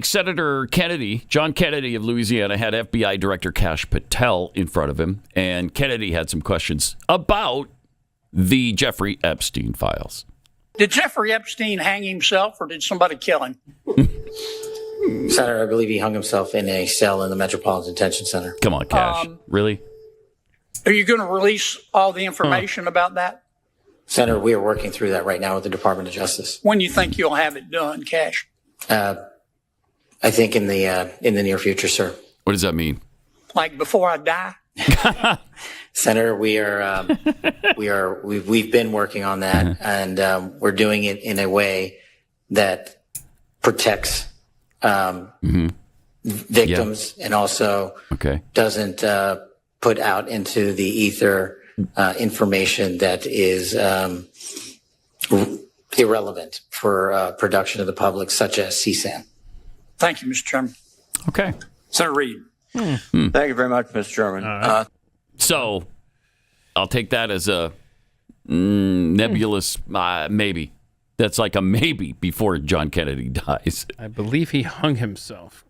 Senator Kennedy, John Kennedy of Louisiana, had FBI Director Kash Patel in front of him, and Kennedy had some questions about the Jeffrey Epstein files. Did Jeffrey Epstein hang himself, or did somebody kill him? Senator, I believe he hung himself in a cell in the Metropolitan Detention Center. Come on, Kash. Really? Are you going to release all the information about that? Senator, we are working through that right now with the Department of Justice. When do you think you'll have it done, Kash? I think in the near future, sir. What does that mean? Like before I die? Senator, we've been working on that, and we're doing it in a way that protects victims and also doesn't put out into the ether information that is irrelevant for production of the public, such as CSAM. Thank you, Mr. Chairman. Okay. Senator Reid. Thank you very much, Mr. Chairman. So I'll take that as a nebulous maybe. That's like a maybe before John Kennedy dies. I believe he hung himself.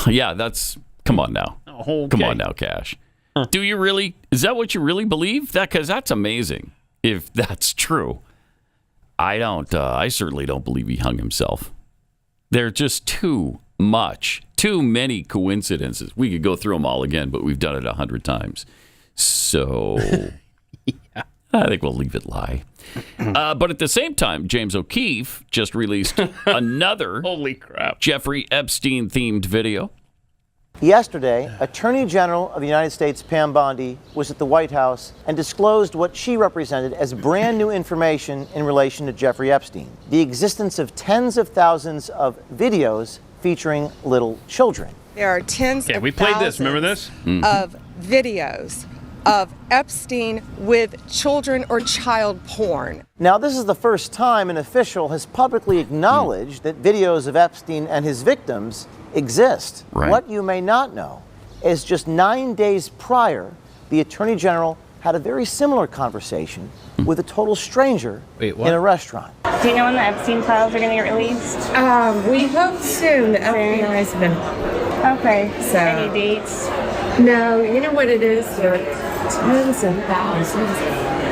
Yeah, that's... Come on now. Okay. Come on now, Kash. Do you really... Is that what you really believe? Because that's amazing if that's true. I don't... I certainly don't believe he hung himself. They're just too many coincidences. We could go through them all again, but we've done it 100 times. So yeah. I think we'll leave it lie. But at the same time, James O'Keefe just released another holy crap Jeffrey Epstein themed video. Yesterday, Attorney General of the United States Pam Bondi was at the White House and disclosed what she represented as brand new information in relation to Jeffrey Epstein. The existence of tens of thousands of videos featuring little children. There are tens of we played thousands this. Remember this? of videos of Epstein with children or child porn. Now, this is the first time an official has publicly acknowledged that videos of Epstein and his victims exist. Right. What you may not know is just 9 days prior, the Attorney General had a very similar conversation with a total stranger in a restaurant. Do you know when the Epstein files are going to get released? We hope soon. The FBI's been... Okay. So, any dates? No, you know what it is? There are tons and thousands of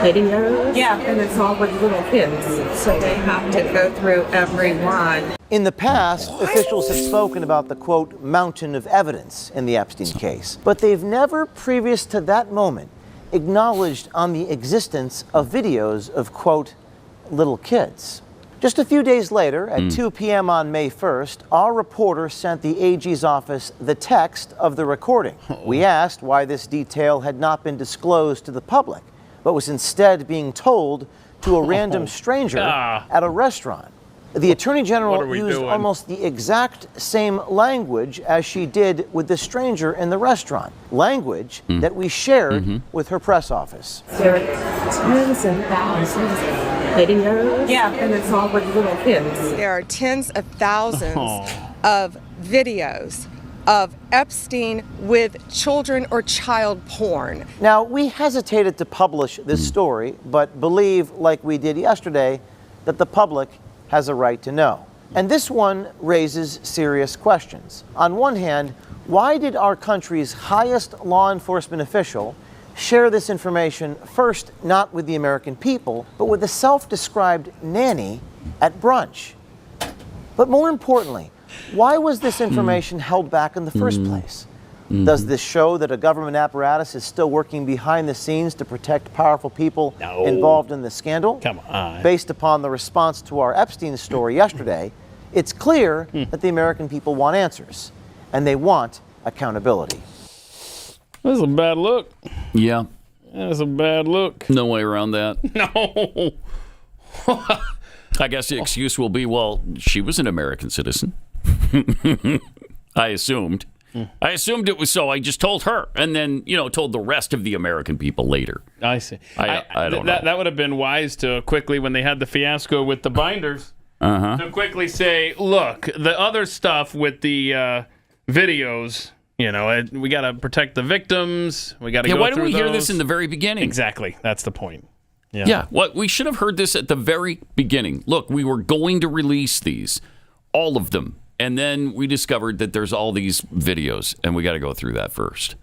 videos. Yeah. And it's all with little kids. So they have to go through every one. In the past, officials have spoken about the, quote, mountain of evidence in the Epstein case. But they've never, previous to that moment, acknowledged on the existence of videos of, quote, little kids. Just a few days later, at 2 p.m. on May 1st, our reporter sent the AG's office the text of the recording. We asked why this detail had not been disclosed to the public, but was instead being told to a random stranger at a restaurant. The Attorney General used almost the exact same language as she did with the stranger in the restaurant, language that we shared with her press office. There are tens and thousands of videos. Yeah. And it's all with little kids. There are tens of thousands of videos of Epstein with children or child porn. Now, we hesitated to publish this story, but believe, like we did yesterday, that the public has a right to know. And this one raises serious questions. On one hand, why did our country's highest law enforcement official share this information first not with the American people, but with a self-described nanny at brunch? But more importantly, why was this information held back in the first place? Does this show that a government apparatus is still working behind the scenes to protect powerful people involved in the scandal? Come on. Based upon the response to our Epstein story yesterday, it's clear that the American people want answers, and they want accountability. That's a bad look. Yeah. That's a bad look. No way around that. No. I guess the excuse will be, well, she was an American citizen. I assumed. I assumed it was so. I just told her, and then, told the rest of the American people later. I see. I don't know. That would have been wise to quickly, when they had the fiasco with the binders, to quickly say, look, the other stuff with the videos, we got to protect the victims. We got to go through those. Why didn't we hear this in the very beginning? Exactly. That's the point. Yeah. We should have heard this at the very beginning. Look, we were going to release these, all of them. And then we discovered that there's all these videos, and we got to go through that first.